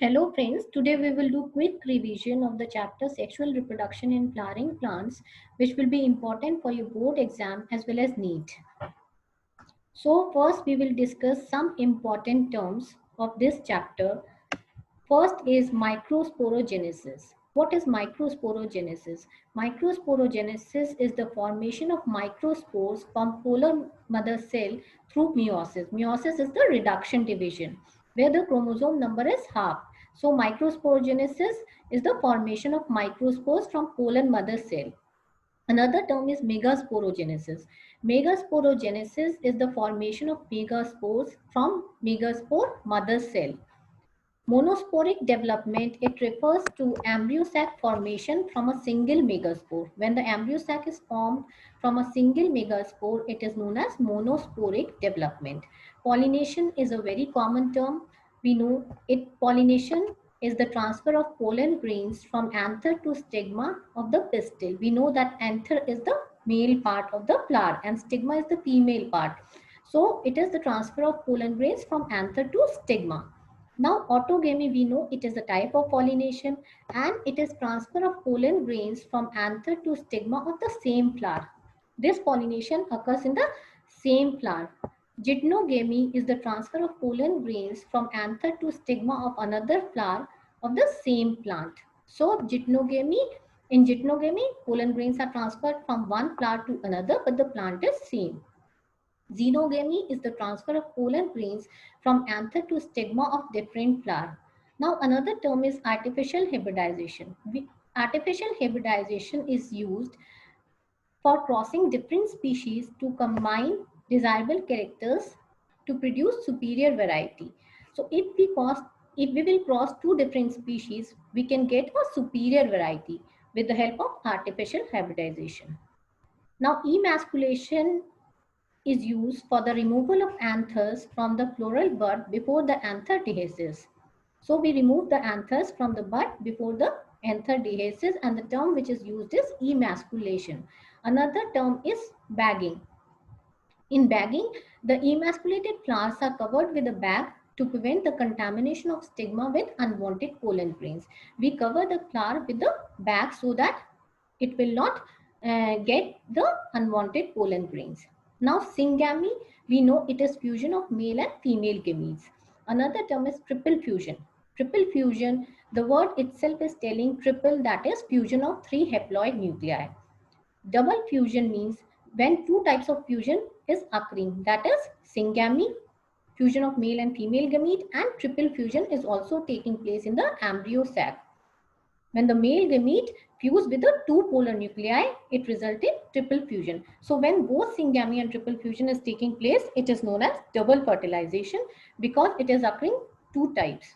Hello friends, today we will do quick revision of the chapter Sexual Reproduction in Flowering Plants, which will be important for your board exam as well as NEET. So first we will discuss some important terms of this chapter. First is microsporogenesis. What is microsporogenesis? Microsporogenesis is the formation of microspores from polar mother cell through meiosis. Meiosis is the reduction division where the chromosome number is half. So microsporogenesis is the formation of microspores from pollen mother cell. Another term is megasporogenesis. Megasporogenesis is the formation of megaspores from megaspore mother cell. Monosporic development, it refers to embryo sac formation from a single megaspore. When the embryo sac is formed from a single megaspore, it is known as monosporic development. Pollination is a very common term. We know it. Pollination is the transfer of pollen grains from anther to stigma of the pistil. We know that anther is the male part of the flower and stigma is the female part. So it is the transfer of pollen grains from anther to stigma. Now, autogamy, we know it is a type of pollination and it is transfer of pollen grains from anther to stigma of the same flower. This pollination occurs in the same flower. Gymnogamy is the transfer of pollen grains from anther to stigma of another flower of the same plant. So, in gymnogamy, pollen grains are transferred from one flower to another, but the plant is same. Xenogamy is the transfer of pollen grains from anther to stigma of different flower. Now another term is artificial hybridization. Artificial hybridization is used for crossing different species to combine desirable characters to produce superior variety. So if we will cross two different species, we can get a superior variety with the help of artificial hybridization. Now emasculation is used for the removal of anthers from the floral bud before the anther dehisces. So we remove the anthers from the bud before the anther dehisces, and the term which is used is emasculation. Another term is bagging. In bagging, the emasculated flowers are covered with a bag to prevent the contamination of stigma with unwanted pollen grains. We cover the flower with the bag so that it will not get the unwanted pollen grains. Now syngamy, we know it is fusion of male and female gametes. Another term is triple fusion. Triple fusion, the word itself is telling triple, that is fusion of three haploid nuclei. Double fusion means when two types of fusion is occurring, that is syngamy, fusion of male and female gamete, and triple fusion is also taking place in the embryo sac. When the male gamete fuse with the two polar nuclei, it results in triple fusion. So when both syngamy and triple fusion is taking place, it is known as double fertilization because it is occurring two types.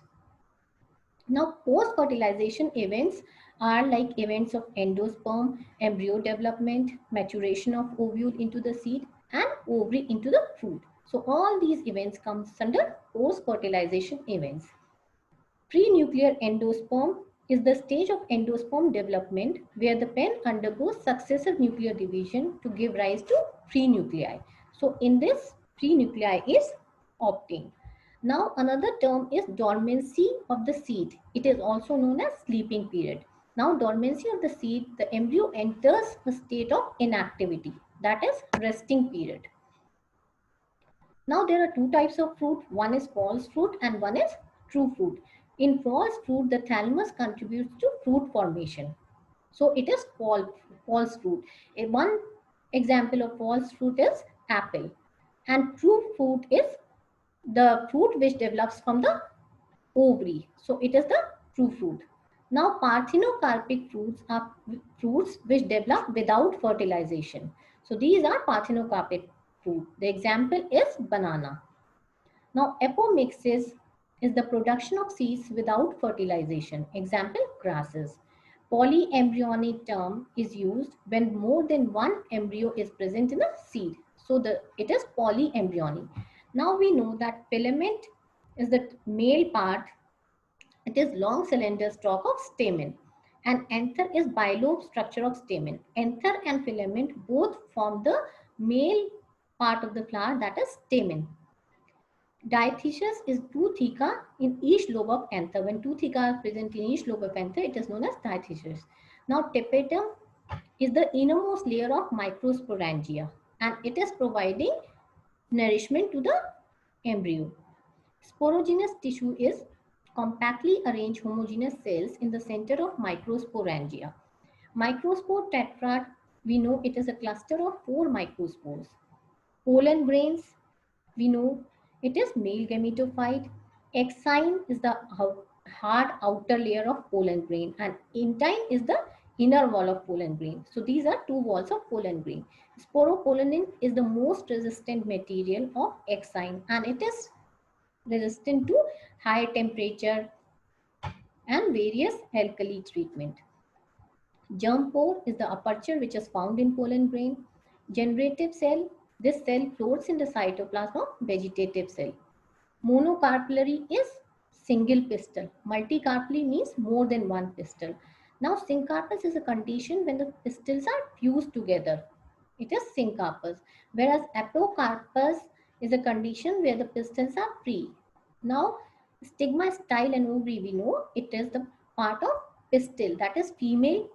Now, post-fertilization events are like events of endosperm, embryo development, maturation of ovule into the seed, and ovary into the fruit. So all these events comes under post-fertilization events. Prenuclear endosperm is the stage of endosperm development where the pen undergoes successive nuclear division to give rise to prenuclei. So in this, prenuclei is obtained. Now another term is dormancy of the seed. It is also known as sleeping period. Now dormancy of the seed, the embryo enters a state of inactivity, that is resting period. Now there are two types of fruit. One is false fruit and one is true fruit. In false fruit, the thalamus contributes to fruit formation. So it is false fruit. One example of false fruit is apple. And true fruit is the fruit which develops from the ovary. So it is the true fruit. Now parthenocarpic fruits are fruits which develop without fertilization. So these are parthenocarpic fruit. The example is banana. Now apomixis is the production of seeds without fertilization. Example, grasses. Polyembryonic term is used when more than one embryo is present in a seed. So it is polyembryonic. Now we know that filament is the male part. It is long cylinder stalk of stamen, and anther is bilobe structure of stamen. Anther and filament both form the male part of the flower, that is stamen. Diathecous is two theca in each lobe of anther. When two theca are present in each lobe of anther, it is known as diathecous. Now, tapetum is the innermost layer of microsporangia, and it is providing nourishment to the embryo. Sporogenous tissue is compactly arranged homogeneous cells in the center of microsporangia. Microspore tetrad, we know it is a cluster of 4 microspores. Pollen grains, we know it is male gametophyte. Exine is the hard outer layer of pollen grain, and intine is the inner wall of pollen grain. So these are two walls of pollen grain. Sporopollenin is the most resistant material of exine, and it is resistant to high temperature and various alkali treatment. Germ pore is the aperture which is found in pollen grain. Generative cell, this cell floats in the cytoplasm of vegetative cell. Monocarpellary is single pistil. Multicarpellary means more than one pistil. Now syncarpus is a condition when the pistils are fused together. It is syncarpus. Whereas apocarpus is a condition where the pistils are free. Now stigma, style and ovary, we know it is the part of pistil, that is female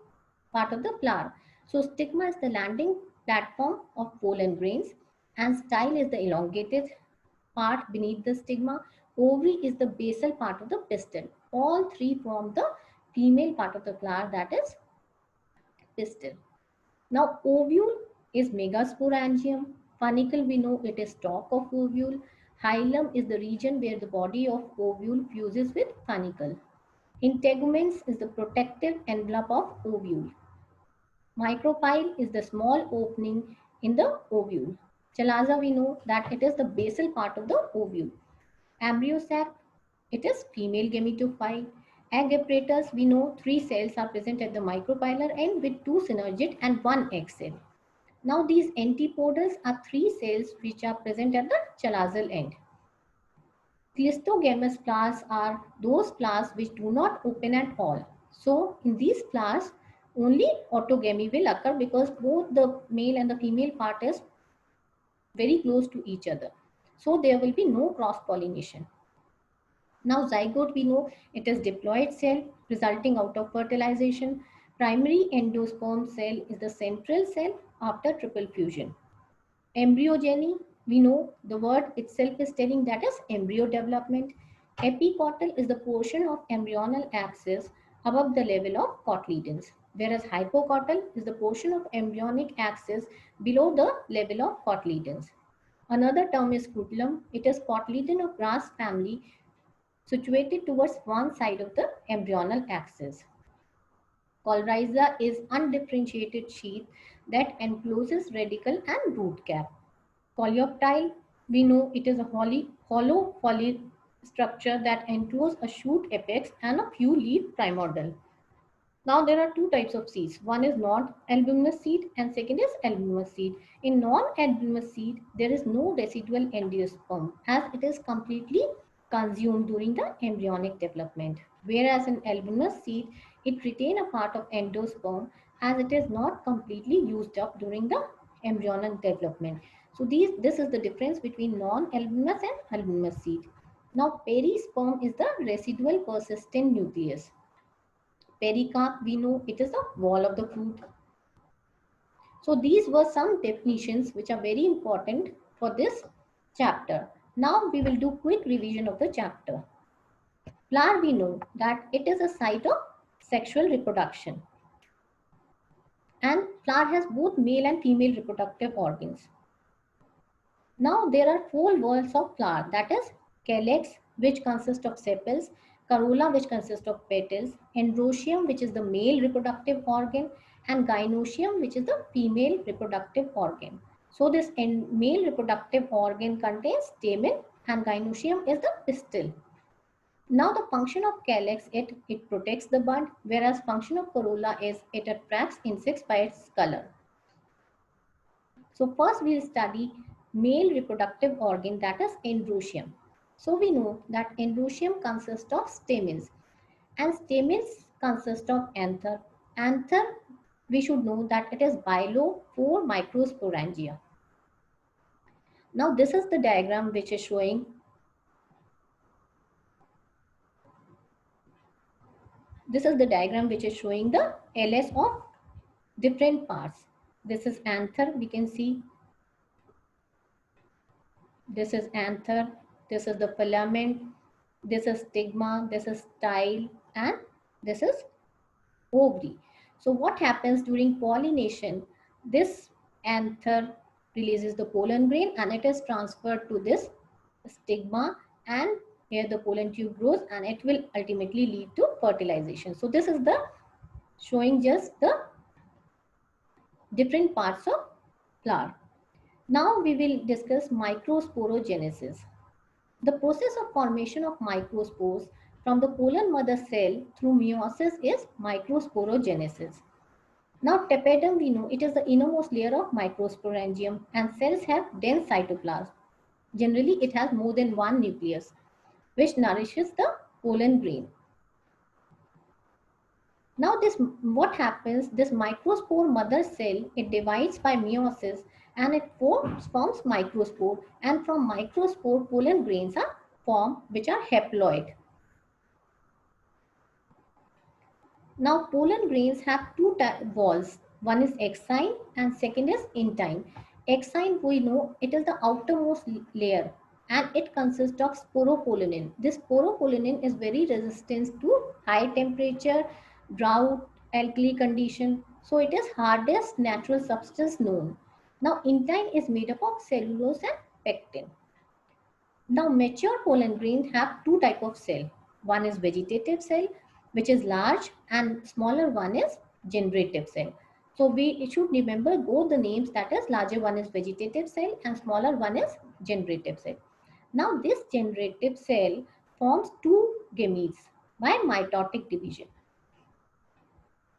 part of the flower. So stigma is the landing platform of pollen grains, and style is the elongated part beneath the stigma. Ovary is the basal part of the pistil. All three form the female part of the flower, that is pistil. Now ovule is megasporangium. Funicle, we know it is stalk of ovule. Hilum is the region where the body of ovule fuses with funicle. Integuments is the protective envelope of ovule. Micropyle is the small opening in the ovule. Chalaza, we know that it is the basal part of the ovule. Embryo sac, it is female gametophyte. Egg apparatus, we know 3 cells are present at the micropylar end with 2 synergid and 1 egg cell. Now these antipodals are 3 cells which are present at the chalazal end. Clistogamous flowers are those flowers which do not open at all. So in these flowers, only autogamy will occur because both the male and the female part is very close to each other. So there will be no cross pollination. Now zygote, we know it is diploid cell resulting out of fertilization. Primary endosperm cell is the central cell after triple fusion. Embryogeny, we know the word itself is telling that is embryo development. Epicotyl is the portion of embryonal axis above the level of cotyledons, whereas hypocotyl is the portion of embryonic axis below the level of cotyledons. Another term is scutellum. It is cotyledon of grass family situated towards one side of the embryonal axis. Coryza is undifferentiated sheath that encloses radicle and root cap. Coleoptile, we know it is a hollow foliar structure that encloses a shoot apex and a few leaf primordial. Now there are two types of seeds. One is non-albuminous seed and second is albuminous seed. In non-albuminous seed, there is no residual endosperm as it is completely consumed during the embryonic development. Whereas in albuminous seed, it retains a part of endosperm as it is not completely used up during the embryonic development. So this is the difference between non-albuminous and albuminous seed. Now perisperm is the residual persistent nucleus. Pericarp, we know it is the wall of the fruit. So these were some definitions which are very important for this chapter. Now we will do quick revision of the chapter. Flower, we know that it is a site of sexual reproduction. And flower has both male and female reproductive organs. Now there are 4 walls of flower, that is calyx, which consists of sepals, corolla, which consists of petals, androecium, which is the male reproductive organ, and gynoecium, which is the female reproductive organ. So this male reproductive organ contains stamen and gynoecium is the pistil. Now the function of calyx, it protects the bud, whereas function of corolla is it attracts insects by its color. So first we'll study male reproductive organ, that is androecium. So we know that androecium consists of stamens and stamens consist of anther. Anther, we should know that it is below 4 microsporangia. Now this is the diagram which is showing This is the diagram which is showing the LS of different parts. This is anther, we can see. This is anther, this is the filament, this is stigma, this is style, and this is ovary. So what happens during pollination? This anther releases the pollen grain and it is transferred to this stigma, and here the pollen tube grows and it will ultimately lead to fertilization. So this is the showing just the different parts of flower. Now we will discuss microsporogenesis. The process of formation of microspores from the pollen mother cell through meiosis is microsporogenesis. Now tapetum, we know it is the innermost layer of microsporangium and cells have dense cytoplasm. Generally it has more than one nucleus which nourishes the pollen grain. Now this what happens, this microspore mother cell, it divides by meiosis and it forms microspore, and from microspore pollen grains are formed which are haploid. Now pollen grains have two walls, one is exine and second is intine. Exine, we know it is the outermost layer and it consists of sporopollenin. This sporopollenin is very resistant to high temperature, drought, alkali condition. So it is hardest natural substance known. Now intine is made up of cellulose and pectin. Now mature pollen grains have two type of cell. One is vegetative cell, which is large, and smaller one is generative cell. So we should remember both the names, that is larger one is vegetative cell and smaller one is generative cell. Now this generative cell forms two gametes by mitotic division.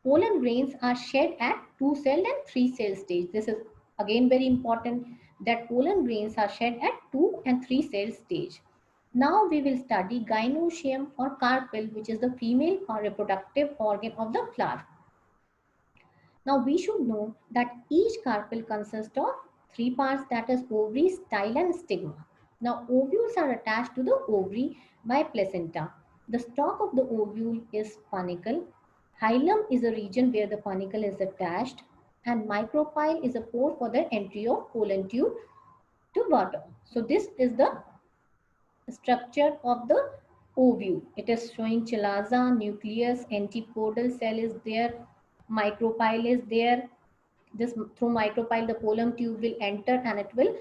Pollen grains are shed at 2-cell and 3-cell stage. This is again very important, that pollen grains are shed at 2 and 3-cell stage. Now we will study gynoecium or carpel, which is the female or reproductive organ of the flower. Now we should know that each carpel consists of three parts, that is ovary, style and stigma. Now ovules are attached to the ovary by placenta. The stalk of the ovule is panicle. Hilum is a region where the panicle is attached, and micropyle is a pore for the entry of pollen tube to bottom. So this is the structure of the ovule. It is showing chalaza, nucleus, antipodal cell is there, micropyle is there. This through micropyle the pollen tube will enter and it will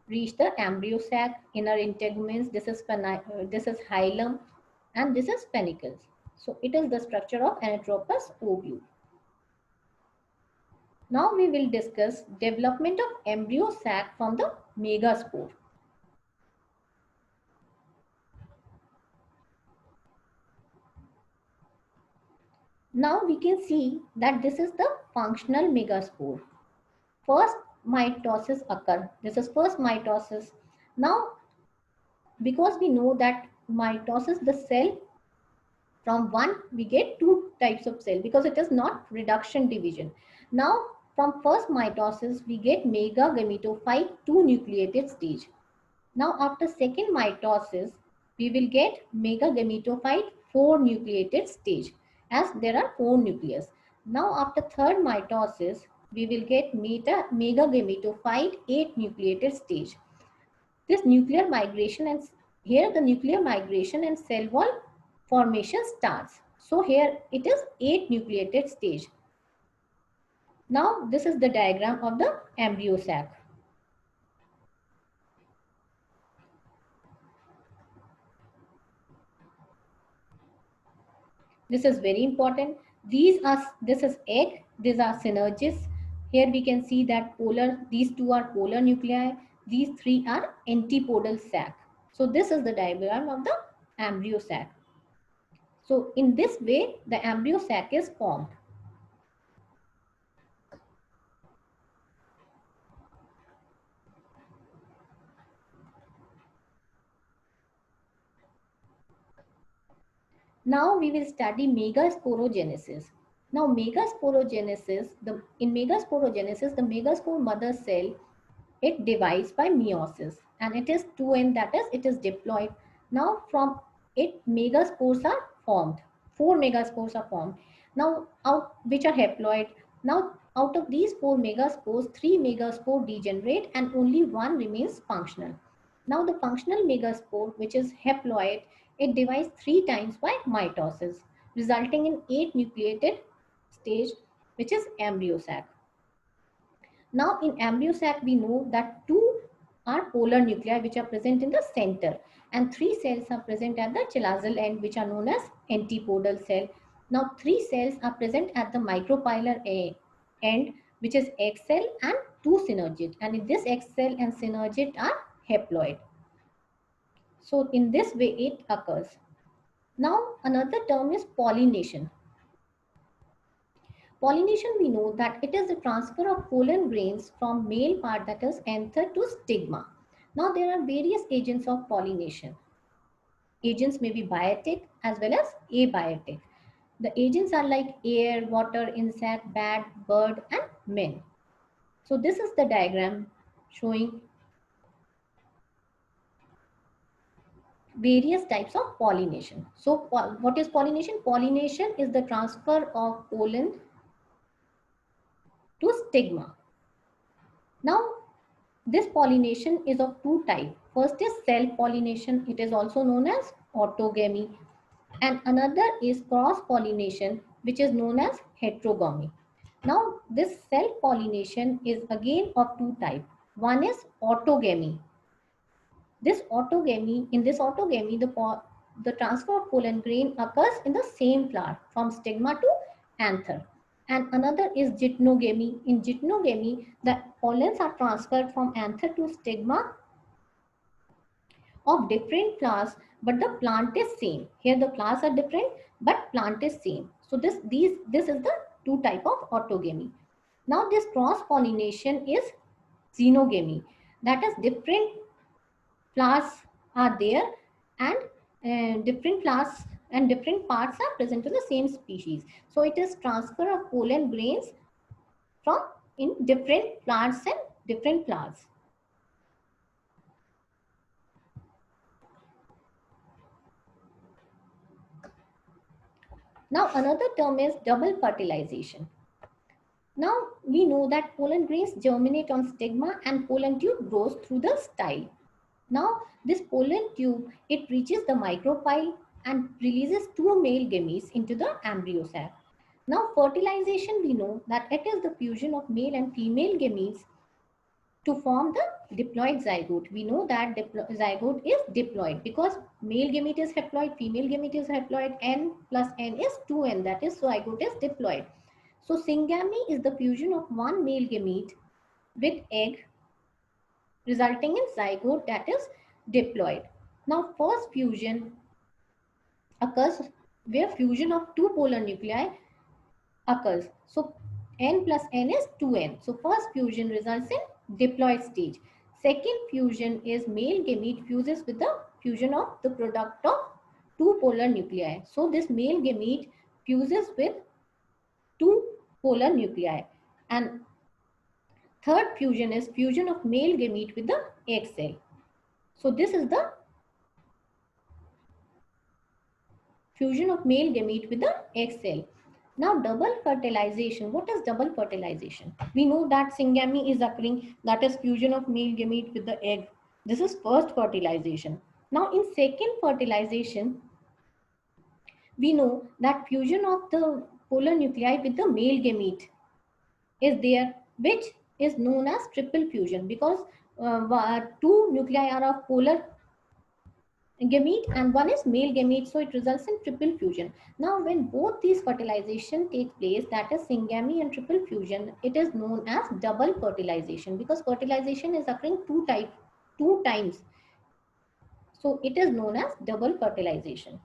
reach the embryo sac, inner integuments. This is hilum and this is panicles. So it is the structure of anatropous ovule. Now we will discuss development of embryo sac from the megaspore. Now we can see that this is the functional megaspore. First mitosis occur. This is first mitosis. Now because we know that mitosis, the cell, from one we get two types of cell because it is not reduction division. Now from first mitosis we get megagametophyte 2 nucleated stage. Now after second mitosis we will get megagametophyte 4 nucleated stage, as there are 4 nucleus. Now after third mitosis we will get megagametophyte 8 nucleated stage. This nuclear migration, and here the nuclear migration and cell wall formation starts. So here it is 8 nucleated stage. Now this is the diagram of the embryo sac. This is very important. This is egg, these are synergists. Here we can see that these two are polar nuclei, these three are antipodal sac. So this is the diagram of the embryo sac. So in this way the embryo sac is formed. Now we will study megasporogenesis. Now megasporogenesis, in megasporogenesis, the megaspore mother cell, it divides by meiosis and it is 2n, that is it is diploid. Now from it megaspores are formed, 4 megaspores are formed. Now, which are haploid. Now, out of these 4 megaspores, 3 megaspore degenerate and only one remains functional. Now, the functional megaspore, which is haploid, it divides 3 times by mitosis, resulting in 8 nucleated stage, which is embryo sac. Now, in embryo sac, we know that 2 are polar nuclei which are present in the center, and 3 cells are present at the chelazal end, which are known as antipodal cell. Now, 3 cells are present at the micropylar end, which is egg cell, and 2 synergid. And in this egg cell and synergid are haploid. So, in this way, it occurs. Now, another term is pollination. Pollination, we know that it is the transfer of pollen grains from male part, that is anther, to stigma. Now there are various agents of pollination. Agents may be biotic as well as abiotic. The agents are like air, water, insect, bat, bird and men. So this is the diagram showing various types of pollination. So what is pollination? Pollination is the transfer of pollen to stigma. Now, this pollination is of two types. First is self-pollination. It is also known as autogamy. And another is cross-pollination, which is known as heterogamy. Now, this self-pollination is again of two types. One is autogamy. In this autogamy, the transfer of pollen grain occurs in the same flower from stigma to anther. And another is geitonogamy. In geitonogamy, the pollens are transferred from anther to stigma of different flowers, but the plant is same. Here the flowers are different, but plant is same. So this is the two type of autogamy. Now this cross pollination is xenogamy. That is, different flowers are there, and different flowers and different parts are present in the same species. So it is transfer of pollen grains from in different plants and different flowers. Now another term is double fertilization. Now we know that pollen grains germinate on stigma and pollen tube grows through the style. Now this pollen tube, it reaches the micropyle and releases 2 male gametes into the embryo sac. Now fertilization, we know that it is the fusion of male and female gametes to form the diploid zygote. We know that zygote is diploid because male gamete is haploid, female gamete is haploid, n plus n is 2n, that is zygote is diploid. So syngamy is the fusion of one male gamete with egg resulting in zygote, that is diploid. Now first fusion occurs where fusion of two polar nuclei occurs. So n plus n is 2n. So first fusion results in diploid stage. Second fusion is male gamete fuses with the fusion of the product of two polar nuclei. So this male gamete fuses with two polar nuclei. And third fusion is fusion of male gamete with the egg cell. So this is the fusion of male gamete with the egg cell. Now double fertilization. What is double fertilization? We know that syngamy is occurring, that is fusion of male gamete with the egg. This is first fertilization. Now in second fertilization, we know that fusion of the polar nuclei with the male gamete is there, which is known as triple fusion because two nuclei are of polar gamete and one is male gamete, so it results in triple fusion. Now when both these fertilization take place, that is syngamy and triple fusion, it is known as double fertilization because fertilization is occurring two times, so it is known as double fertilization.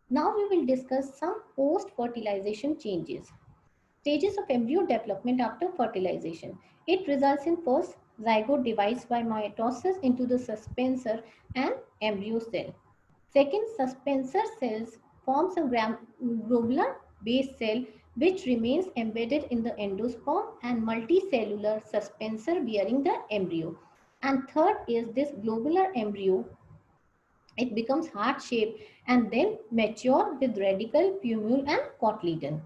Now we will discuss some post fertilization changes. Stages of embryo development after fertilization. It results in first zygote divides by mitosis into the suspensor and embryo cell. Second, suspensor cells forms a globular base cell which remains embedded in the endosperm and multicellular suspensor bearing the embryo. And third is this globular embryo. It becomes heart shaped and then mature with radicle, plumule and cotyledon.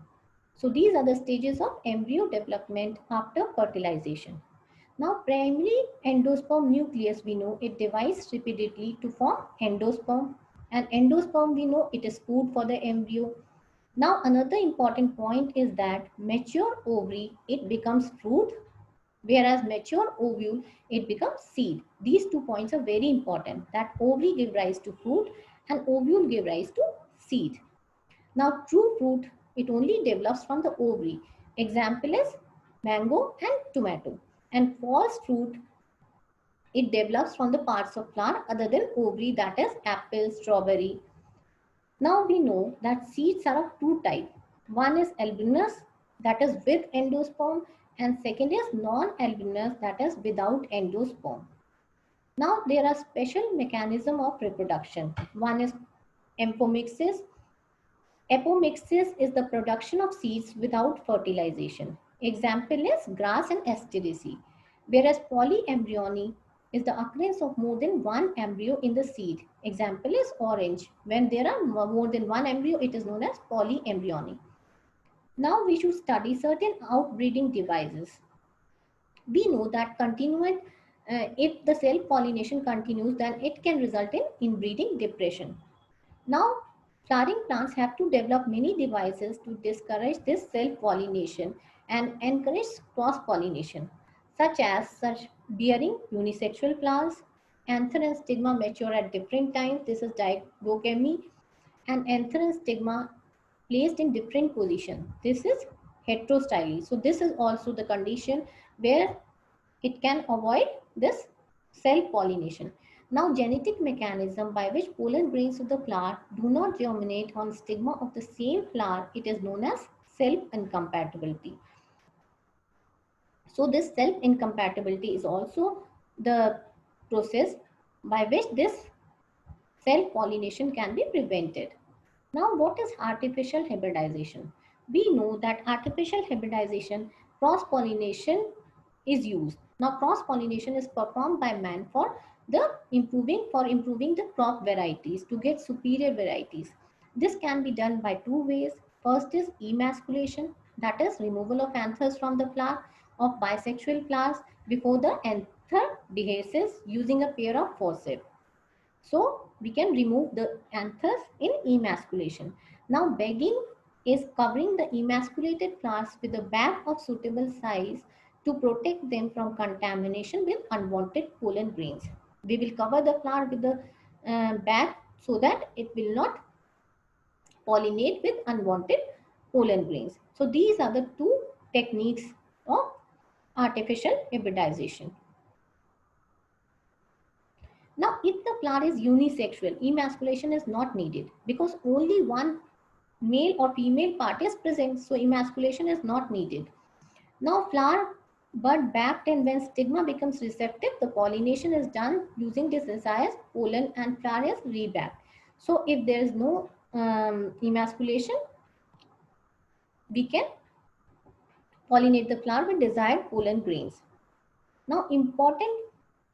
So these are the stages of embryo development after fertilization. Now primary endosperm nucleus, we know it divides repeatedly to form endosperm, and endosperm we know it is food for the embryo. Now another important point is that mature ovary it becomes fruit, whereas mature ovule it becomes seed. These 2 points are very important, that ovary give rise to fruit and ovule give rise to seed. Now true fruit it only develops from the ovary. Example is mango and tomato. And false fruit it develops from the parts of flower other than ovary, that is apple, strawberry. Now we know that seeds are of two types. One is albuminous, that is with endosperm, and second is non-albuminous, that is without endosperm. Now there are special mechanism of reproduction. One is apomixis. Apomixis is the production of seeds without fertilization. Example is grass and asteraceae. Whereas polyembryony is the occurrence of more than one embryo in the seed. Example is orange. When there are more than one embryo, it is known as polyembryony. Now we should study certain outbreeding devices. We know that if the self-pollination continues, then it can result in inbreeding depression. Now, flowering plants have to develop many devices to discourage this self-pollination and encourage cross-pollination, such bearing unisexual flowers, anther and stigma mature at different times. This is dichogamy, and anther and stigma placed in different position. This is heterostyly. So this is also the condition where it can avoid this self-pollination. Now, genetic mechanism by which pollen grains of the flower do not germinate on stigma of the same flower, it is known as self-incompatibility. So this self-incompatibility is also the process by which this self-pollination can be prevented. Now, what is artificial hybridization? We know that artificial hybridization, cross-pollination is used. Now, cross-pollination is performed by man for improving the crop varieties to get superior varieties. This can be done by two ways. First is emasculation, that is removal of anthers from the flower of bisexual flowers before the anther dehisces using a pair of forceps. So we can remove the anthers in emasculation. Now bagging is covering the emasculated flowers with a bag of suitable size to protect them from contamination with unwanted pollen grains. We will cover the flower with the bag so that it will not pollinate with unwanted pollen grains. So these are the two techniques of artificial hybridization. Now, if the flower is unisexual, emasculation is not needed because only one male or female part is present, so emasculation is not needed. Now, flower bud backed, and when stigma becomes receptive, the pollination is done using this desired pollen and flower is rebacked. So, if there is no emasculation, we can pollinate the flower with desired pollen grains. Now, important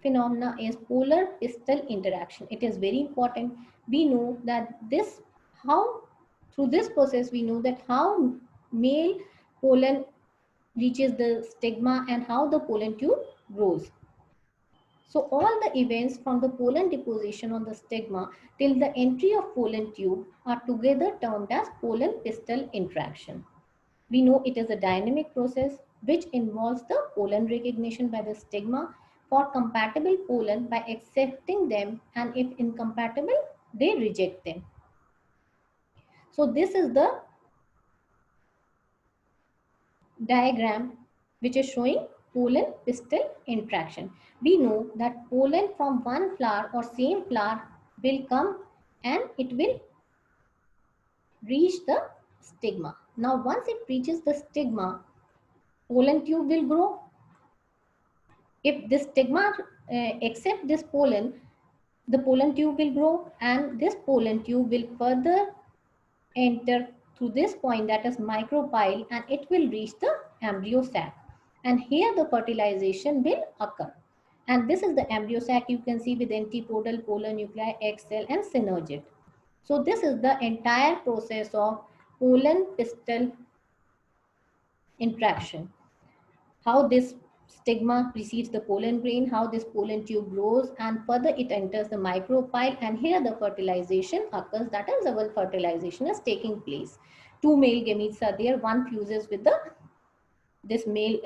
phenomena is polar pistil interaction. It is very important. We know that through this process, we know that how male pollen reaches the stigma and how the pollen tube grows. So all the events from the pollen deposition on the stigma till the entry of pollen tube are together termed as pollen pistil interaction. We know it is a dynamic process which involves the pollen recognition by the stigma for compatible pollen by accepting them, and if incompatible, they reject them. So this is the diagram which is showing pollen pistil interaction. We know that pollen from one flower or same flower will come and it will reach the stigma. Now once it reaches the stigma, pollen tube will grow. If this stigma accept this pollen, the pollen tube will grow, and this pollen tube will further enter through this point, that is micropyle, and it will reach the embryo sac. And here the fertilization will occur. And this is the embryo sac you can see with antipodal, polar nuclei, egg cell and synergid. So this is the entire process of pollen pistil interaction. How this stigma precedes the pollen grain, how this pollen tube grows, and further it enters the micropyle, and here the fertilization occurs, that is our fertilization is taking place. Two male gametes are there, one fuses with the this male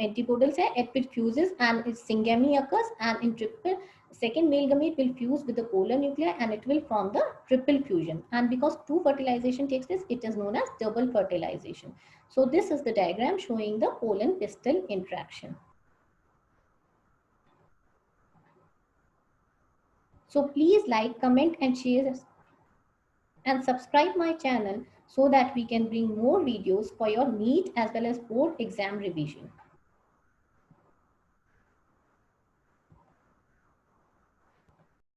antipodal cell, it fuses and its syngamy occurs, and in triple second male gamete will fuse with the polar nuclei and it will form the triple fusion, and because two fertilization takes place, it is known as double fertilization. So this is the diagram showing the pollen pistil interaction. So please like, comment and share and subscribe my channel so that we can bring more videos for your NEET as well as board exam revision.